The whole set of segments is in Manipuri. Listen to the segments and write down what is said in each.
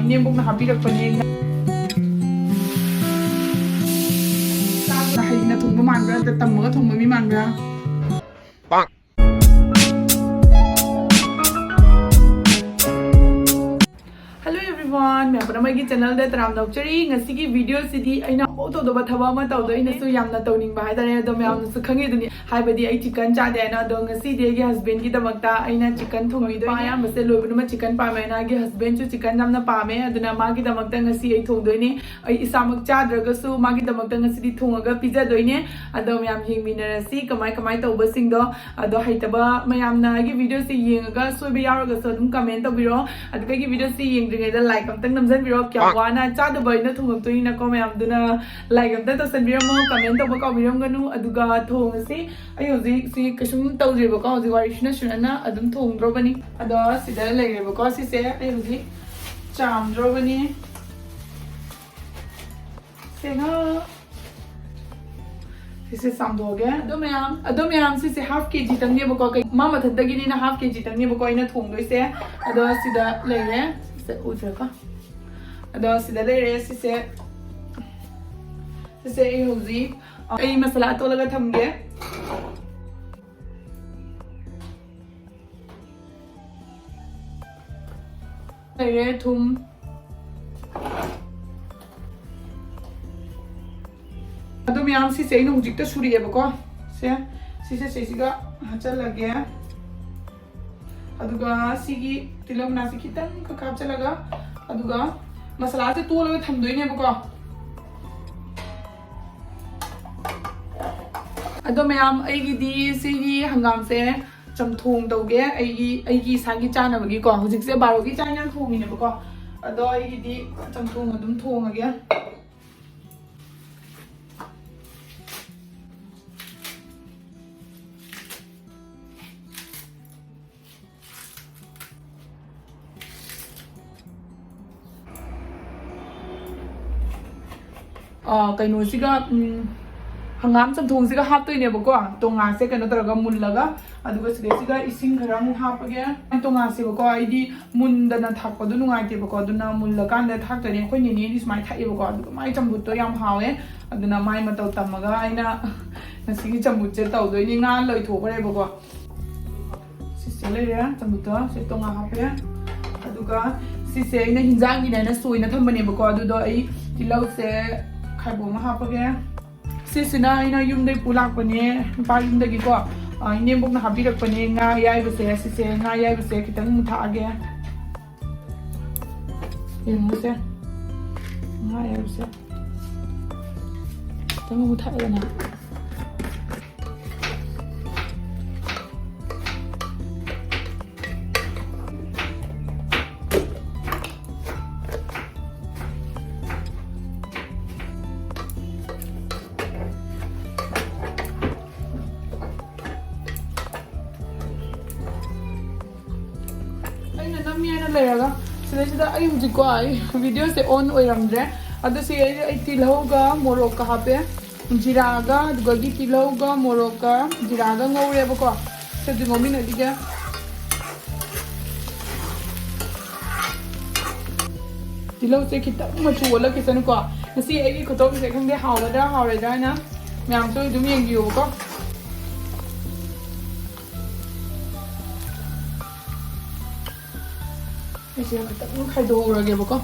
ꯏꯅꯦꯝꯕꯣꯛꯅ ꯍꯥꯞꯄꯤꯔꯛꯄꯅꯦ ꯆꯥꯕꯗ ꯍꯩꯅ ꯊꯣꯡꯕ ꯃꯥꯟꯕ꯭ꯔꯥ ꯇꯝꯃꯒ ꯊꯣꯡꯕ ꯃꯤ ꯃꯥꯟꯕ꯭ꯔꯥ ꯃꯌꯥꯝ ꯄꯨꯝꯅꯃꯛꯀꯤ ꯆꯦꯅꯦꯜꯗ ꯇꯔꯥꯝ ꯅꯣꯛꯆꯔꯤ ꯉꯁꯤꯒꯤ ꯚꯤꯗꯤꯑꯣꯁꯤꯗꯤ ꯑꯩꯅ ꯇꯧꯗꯕ ꯊꯕꯛ ꯑꯃ ꯇꯧꯗꯣ ꯑꯩꯅꯁꯨ ꯌꯥꯝꯅ ꯇꯧꯅꯤꯡꯕ ꯍꯥꯏꯇꯥꯔꯦ ꯑꯗꯣ ꯃꯌꯥꯝꯅꯁꯨ ꯈꯪꯉꯤꯗꯨꯅꯤ ꯍꯥꯏꯕꯗꯤ ꯑꯩ ꯆꯤꯀꯟ ꯆꯥꯗꯦ ꯍꯥꯏꯅ ꯑꯗꯣ ꯉꯁꯤꯗꯤ ꯑꯩꯒꯤ ꯍꯁꯕꯦꯟꯒꯤꯗꯃꯛꯇ ꯑꯩꯅ ꯆꯤꯀꯟ ꯊꯣꯡꯉꯤꯗꯣꯏꯅꯦ ꯑꯌꯥꯝꯕꯁꯦ ꯂꯣꯏꯕꯗꯨꯃ ꯆꯤꯀꯟ ꯄꯥꯝꯃꯦ ꯍꯥꯏꯅ ꯑꯩꯒꯤ ꯍꯁꯕꯦꯟꯁꯨ ꯆꯤꯀꯟ ꯌꯥꯝꯅ ꯄꯥꯝꯃꯦ ꯑꯗꯨꯅ ꯃꯥꯒꯤꯗꯃꯛꯇ ꯉꯁꯤ ꯑꯩ ꯊꯣꯡꯗꯣꯏꯅꯦ ꯑꯩ ꯏꯁꯥꯃꯛ ꯆꯥꯗ꯭ꯔꯒꯁꯨ ꯃꯥꯒꯤꯗꯃꯛꯇ ꯉꯁꯤꯗꯤ ꯊꯣꯡꯉꯒ ꯄꯤꯖꯗꯣꯏꯅꯦ ꯑꯗꯣ ꯃꯌꯥꯝ ꯌꯦꯡꯃꯤꯟꯅꯔꯁꯤ ꯀꯃꯥꯏ ꯇꯧꯕꯁꯤꯡꯗꯣ ꯑꯗꯣ ꯍꯩꯇꯕ ꯃꯌꯥꯝꯅ ꯑꯩꯒꯤ ꯚꯤꯗꯤꯑꯣꯁꯤ ꯌꯦꯡꯉꯒ ꯁꯣꯏꯕ ꯌꯥꯎꯔꯒꯁꯨ ꯑꯗꯨꯝ ꯀꯃꯦꯟ ꯇꯧꯕꯤꯔꯣ ꯑꯗꯨꯒ ꯑꯩꯒꯤ ꯚꯤꯗꯤꯑꯣꯁꯤ ꯌꯦꯡꯗ꯭ꯔꯤꯉꯩꯗ ꯂꯥꯏꯛ ꯑꯝꯇꯪ ꯅꯝꯖꯟꯕꯤꯔꯣ ꯀꯌꯥꯝ ꯋꯥꯅ ꯆꯥꯗꯕ ꯑꯩꯅ ꯊꯣꯡꯉꯛꯇꯣꯏꯅꯤꯅꯀꯣ ꯃꯌꯥꯝꯗꯨꯅ ꯂꯥꯏꯛ ꯑꯝꯇ ꯇꯧꯁꯟꯕꯤꯔꯝꯃꯣ ꯀꯃꯦꯟ ꯇꯧꯕ ꯀꯥꯎꯕꯤꯔꯝꯒꯅꯨ ꯑꯗꯨꯒ ꯊꯣꯡꯉꯁꯤ ꯑꯩ ꯍꯧꯖꯤꯛꯁꯤ ꯀꯩꯁꯨꯝ ꯇꯧꯗ꯭ꯔꯤꯕꯀꯣ ꯍꯧꯖꯤꯛ ꯋꯥꯔꯤꯁꯤꯅ ꯁꯨꯅꯅ ꯑꯗꯨꯝ ꯊꯣꯡꯗ꯭ꯔꯣꯕꯅꯤ ꯑꯗꯣ ꯁꯤꯗ ꯂꯩꯔꯦꯕꯀꯣ ꯁꯤꯁꯦ ꯑꯩ ꯍꯧꯖꯤꯛ ꯆꯥꯝꯗ꯭ꯔꯣꯕꯅꯤ ꯁꯦꯡꯉ ꯁꯤꯁꯦ ꯆꯥꯝꯊꯣꯛꯑꯒꯦ ꯑꯗꯣ ꯃꯌꯥꯝ ꯁꯤꯁꯦ ꯍꯥꯐ ꯀꯦꯖꯤ ꯇꯪꯅꯦꯕꯀꯣ ꯃꯥ ꯃꯊꯟꯇꯒꯤꯅꯤꯅ ꯍꯥꯐ ꯀꯦꯖꯤ ꯇꯪꯅꯦꯕꯀꯣ ꯑꯩꯅ ꯊꯣꯡꯗꯣꯏꯁꯦ ꯑꯗꯣ ꯁꯤꯗ ꯂꯩꯔꯦ ꯁꯤꯗ ꯎꯗ꯭ꯔꯦꯀꯣ ꯑꯗꯣ ꯁꯤꯗ ꯂꯩꯔꯦ ꯁꯤꯁꯦ ꯑꯩ ꯍꯧꯖꯤꯛ ꯑꯩ ꯃꯁꯥꯂꯥ ꯇꯣꯠꯂꯒ ꯊꯝꯒꯦ ꯂꯩꯔꯦ ꯊꯨꯝ ꯑꯗꯣ ꯃꯌꯥꯝ ꯁꯤꯁꯦ ꯑꯩꯅ ꯍꯧꯖꯤꯛꯇ ꯁꯨꯔꯤꯑꯦꯕꯀꯣ ꯁꯤꯁꯦ ꯁꯤꯁꯤꯒ ꯍꯥꯞꯆꯜꯂꯒꯦ ꯑꯗꯨꯒ ꯁꯤꯒꯤ ꯇꯤꯜꯍꯧ ꯃꯅꯥꯁꯤ ꯈꯤꯇꯪ ꯈꯛ ꯍꯥꯞꯆꯜꯂꯒ ꯑꯗꯨꯒ ꯃꯁꯥꯂꯥꯁꯦ ꯇꯣꯠꯂꯒ ꯊꯝꯗꯣꯏꯅꯦꯕꯀꯣ ꯑꯗꯣ ꯃꯌꯥꯝ ꯑꯩꯒꯤꯗꯤ ꯁꯤꯒꯤ ꯍꯪꯒꯥꯝꯁꯦ ꯆꯝꯊꯣꯡ ꯇꯧꯒꯦ ꯑꯩꯒꯤ ꯏꯁꯥꯒꯤ ꯆꯥꯅꯕꯒꯤꯀꯣ ꯍꯧꯖꯤꯛꯁꯦ ꯕꯥꯔꯣꯒꯤ ꯆꯥꯛ ꯏꯟꯖꯥꯡ ꯊꯣꯡꯉꯤꯅꯦꯕꯀꯣ ꯑꯗꯣ ꯑꯩꯒꯤꯗꯤ ꯆꯝꯊꯣꯡ ꯑꯗꯨꯝ ꯊꯣꯡꯉꯒꯦ ꯀꯩꯅꯣꯁꯤꯒ ꯍꯪꯒꯥꯝ ꯆꯝꯊꯣꯡꯁꯤꯒ ꯍꯥꯞꯇꯣꯏꯅꯦꯕꯀꯣ ꯇꯣꯉꯥꯟꯁꯦ ꯀꯩꯅꯣ ꯇꯧꯔꯒ ꯃꯨꯜꯂꯒ ꯑꯗꯨꯒ ꯁꯤꯗꯩꯁꯤꯗ ꯏꯁꯤꯡ ꯈꯔ ꯑꯃꯨꯛ ꯍꯥꯞꯄꯒꯦ ꯇꯣꯉꯥꯟꯁꯦꯕꯀꯣ ꯑꯩꯗꯤ ꯃꯨꯟꯗꯅ ꯊꯥꯛꯄꯗꯣ ꯅꯨꯡꯉꯥꯏꯇꯦꯕꯀꯣ ꯑꯗꯨꯅ ꯃꯨꯜꯂꯀꯥꯟꯗ ꯊꯥꯛꯇꯣꯏꯅꯦ ꯑꯩꯈꯣꯏ ꯅꯦꯅꯦꯗꯤ ꯁꯨꯃꯥꯏꯅ ꯊꯥꯛꯑꯦꯕꯀꯣ ꯑꯗꯨꯒ ꯃꯥꯏ ꯆꯝꯐꯨꯠꯇꯣ ꯌꯥꯝ ꯍꯥꯎꯋꯦ ꯑꯗꯨꯅ ꯃꯥꯏ ꯃꯇꯧ ꯇꯝꯃꯒ ꯑꯩꯅ ꯉꯁꯤꯒꯤ ꯆꯝꯐꯨꯠꯁꯦ ꯇꯧꯗꯣꯏꯅꯤ ꯉꯥ ꯂꯣꯏꯊꯣꯛꯈ꯭ꯔꯦꯕꯀꯣ ꯁꯤꯁꯦ ꯂꯩꯔꯦ ꯆꯝꯐꯨꯠꯇꯣ ꯁꯤ ꯇꯣꯉꯥꯟ ꯍꯥꯞꯄꯦ ꯑꯗꯨꯒ ꯁꯤꯁꯦ ꯑꯩꯅ ꯍꯤꯟꯖꯥꯡꯒꯤꯅꯦꯅ ꯁꯣꯏꯅ ꯊꯝꯕꯅꯦꯕꯀോ ꯑꯗꯨꯗꯣ ꯑꯩ ꯇꯤꯜꯍꯧꯁꯦ ꯈꯥꯏꯕꯣꯛ ꯑꯃ ꯍꯥꯞꯄꯒꯦ ꯁꯤꯁꯤꯅ ꯑꯩꯅ ꯌꯨꯝꯗꯩ ꯄꯨꯂꯥꯛꯄꯅꯦ ꯅꯨꯄꯥ ꯌꯨꯝꯗꯒꯤꯀꯣ ꯏꯅꯦꯝꯕꯣꯛꯅ ꯍꯥꯞꯄꯤꯔꯛꯄꯅꯦ ꯉꯥ ꯑꯌꯥꯏꯕꯁꯦ ꯁꯤꯁꯦ ꯉꯥ ꯑꯌꯥꯏꯕꯁꯦ ꯈꯤꯇꯪ ꯃꯨꯊꯛꯑꯒꯦ ꯌꯦꯡꯉꯨꯁꯦ ꯉꯥ ꯑꯌꯥꯏꯕꯁꯦꯈꯤꯇꯪ ꯃꯨꯊꯛꯑꯦꯗꯅ ꯅꯝꯃꯦꯅ ꯂꯩꯔꯒ ꯁꯤꯗꯩꯁꯤꯗ ꯑꯩ ꯍꯧꯖꯤꯛꯀꯣ ꯑꯩ ꯚꯤꯗꯤꯑꯣꯁꯦ ꯑꯣꯟ ꯑꯣꯏꯔꯝꯗ꯭ꯔꯦ ꯑꯗꯣ ꯁꯤ ꯑꯩ ꯇꯤꯜꯍꯧꯒ ꯃꯣꯔꯣꯛꯀ ꯍꯥꯞꯄꯦ ꯖꯤꯔꯥꯒ ꯑꯗꯨꯒ ꯇꯤꯜꯍꯧꯒ ꯃꯣꯔꯣꯛꯀ ꯖꯤꯔꯥꯒ ꯉꯧꯔꯦꯕꯀꯣ ꯁꯤꯗꯤ ꯉꯧꯃꯤꯟꯅꯈꯤꯒꯦ ꯇꯤꯜꯍꯧꯁꯦ ꯈꯤꯇꯪ ꯃꯆꯨ ꯑꯣꯜꯂꯛꯈꯤꯁꯅꯨꯀꯣ ꯉꯁꯤ ꯑꯩꯒꯤ ꯈꯨꯇꯧꯁꯦ ꯈꯪꯗꯦ ꯍꯥꯎꯒꯗ꯭ꯔꯥ ꯍꯥꯎꯔꯣꯏꯗ꯭ꯔꯥ ꯍꯥꯏꯅ ꯃꯌꯥꯝꯁꯨ ꯑꯗꯨꯝ ꯌꯦꯡꯕꯤꯌꯨꯕꯀꯣ ꯑꯩꯁꯦ ꯈꯤꯇꯪ ꯈꯥꯏꯗꯣꯛꯎꯔꯒꯦꯕꯀꯣ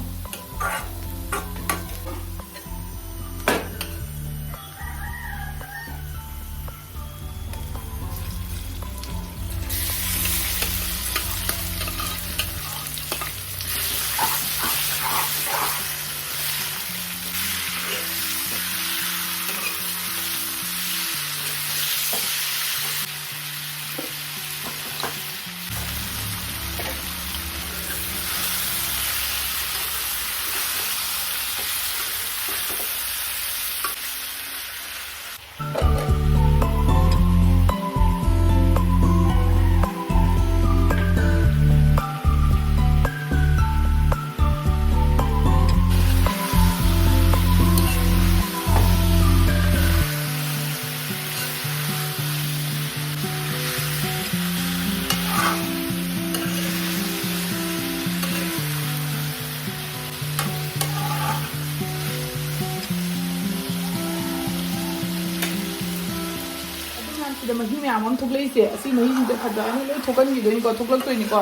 ꯁꯤꯗ ꯃꯍꯤ ꯃꯌꯥꯝ ꯑꯃ ꯊꯣꯛꯂꯛꯏꯁꯦ ꯑꯁꯤ ꯃꯍꯤꯁꯤꯡꯁꯦ ꯐꯖꯅ ꯂꯣꯏ ꯊꯣꯛꯍꯟꯈꯤꯗꯣꯏꯅꯤꯀꯣ ꯊꯣꯛꯂꯛꯇꯣꯏꯅꯤꯀꯣ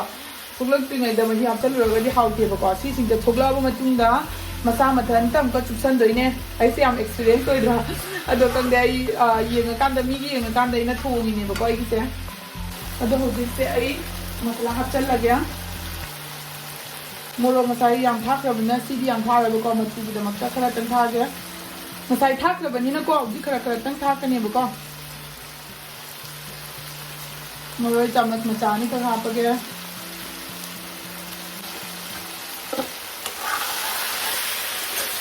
ꯊꯣꯛꯂꯛꯇ꯭ꯔꯤꯉꯩꯗ ꯃꯍꯤ ꯍꯥꯞꯆꯜꯂꯨꯔꯒꯗꯤ ꯍꯥꯎꯇꯦꯕꯀꯣ ꯁꯤꯁꯤꯡꯁꯦ ꯊꯣꯛꯂꯛꯑꯕ ꯃꯇꯨꯡꯗ ꯃꯁꯥ ꯃꯊꯟꯇ ꯑꯃꯨꯛꯀ ꯆꯨꯞꯁꯟꯗꯣꯏꯅꯦ ꯑꯩꯁꯦ ꯌꯥꯝ ꯑꯦꯛꯁꯄꯤꯔꯤꯌꯦꯟꯁ ꯑꯣꯏꯗ꯭ꯔꯥ ꯑꯗꯣ ꯈꯪꯗꯦ ꯑꯩ ꯌꯦꯡꯉꯀꯥꯟꯗ ꯃꯤꯒꯤ ꯌꯦꯡꯉꯀꯥꯟꯗ ꯑꯩꯅ ꯊꯣꯡꯉꯤꯅꯦꯕꯀꯣ ꯑꯩꯒꯤꯁꯦ ꯑꯗꯣ ꯍꯧꯖꯤꯛꯁꯦ ꯑꯩ ꯃꯁꯥꯂꯥ ꯍꯥꯞꯆꯜꯂꯒꯦ ꯃꯣꯔꯣꯛ ꯉꯁꯥꯏ ꯌꯥꯝ ꯊꯥꯛꯈ꯭ꯔꯕꯅꯤꯅ ꯁꯤꯗꯤ ꯌꯥꯝ ꯊꯥꯔꯣꯏꯕꯀꯣ ꯃꯆꯨꯒꯤꯗꯃꯛꯇ ꯈꯔꯇꯪ ꯊꯥꯒꯦꯉꯁꯥꯏ ꯊꯥꯛꯈ꯭ꯔꯕꯅꯤꯅꯀꯣ ꯍꯧꯖꯤꯛ ꯈꯔꯇꯪ ꯊꯥꯛꯀꯅꯦꯕꯀꯣ ꯃꯔꯣꯏ ꯆꯥꯃꯆ ꯃꯆꯥ ꯑꯅꯤꯈꯛ ꯍꯥꯞꯄꯒꯦ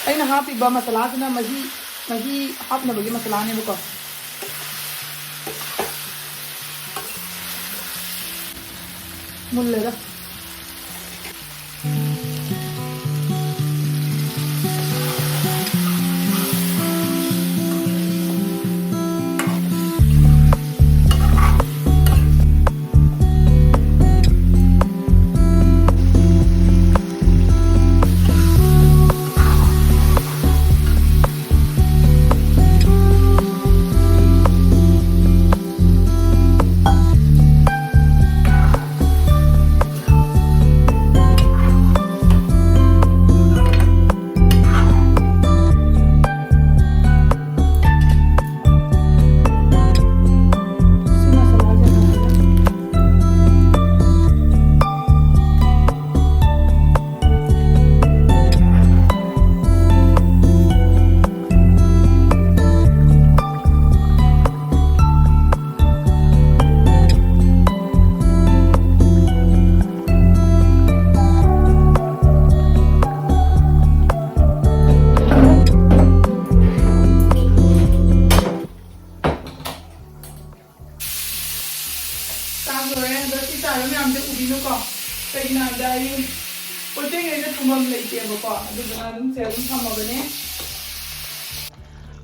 ꯑꯩꯅ ꯍꯥꯞꯄꯤꯕ ꯃꯁꯥꯂꯥꯁꯤꯅ ꯃꯍꯤ ꯍꯥꯞꯅꯕꯒꯤ ꯃꯁꯥꯂꯥꯅꯦꯕꯀꯣ ꯃꯨꯜꯂꯦꯗ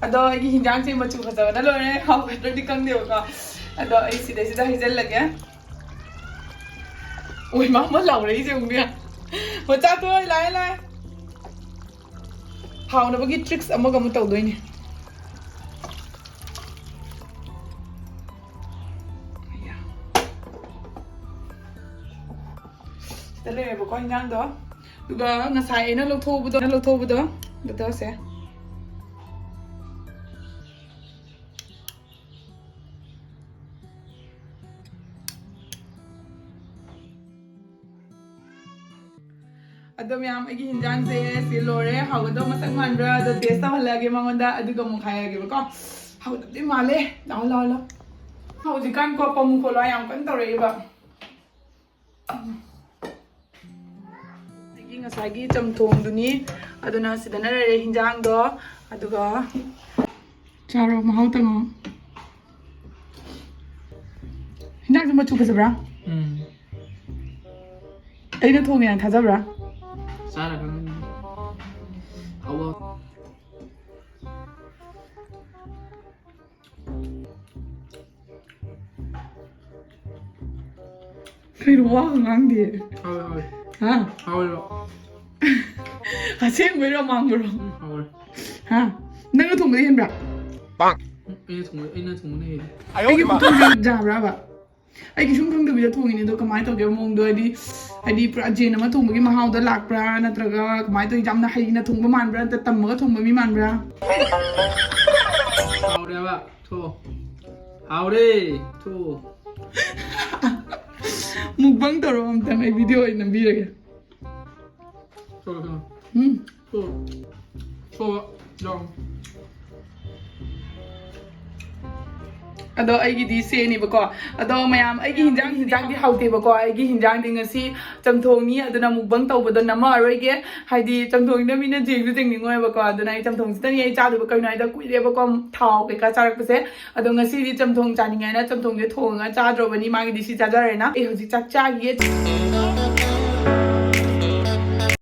अदो अगी हिंजांग से मचू फजबना लोरे हाउगद्रदि कंगदेबको अदो आई सिदा हिजल्लगे ओय मामा लाउरे जे उंगे मचा तो लाय लाय हाउनबगी ट्रिक्स अमगा मु तौदोइने तलेबको हिंजांग दो दुगा ngasai na lothobudo budo se adom yam agi hinjang se lore hawado masak manbra do taste ta halage mangonda aduga mu khayage ko hawdi male la hawdi kan ko pamu ko la yam kan tore ba agi ngasagi chamthong duni aduna sidana re hinjang do aduga charo mahau tango hinjang ma chu kasabra aina thonge an thajabra Sarah kan hawa Kai ruwa ngang di hawa ha hawa aseng bero mangro hawa ha nang thong de hen bra bang ina thong ne ayo ki thong jabra ba ai ki sum thong de bi thong ni do kamai to ge mong do adi pra jin ma thong gi mahau da lak pra natraga kamai to jamna hai na thong ba man bra ta tam ga thong ba mi man bra haure ba tho haure tho mukbang taro am tang ai video ai nam bi rage tho tho dong अदो आई दी सेनी बको अदो मयाम आई हिंजांग दी हाउते बको आई हिंजांग दी ngasi chamthongni aduna mukbang tawbodo nama aroige haidi chamthong na mina jengdu jengni ngoi bako aduna ai chamthong sitani ai chadu bako nai da kuire bako thau ke ka charak pase ado ngasi di chamthong chaningai na chamthong de thonga chadro bani magi di si chajare na e hoji chak cha gi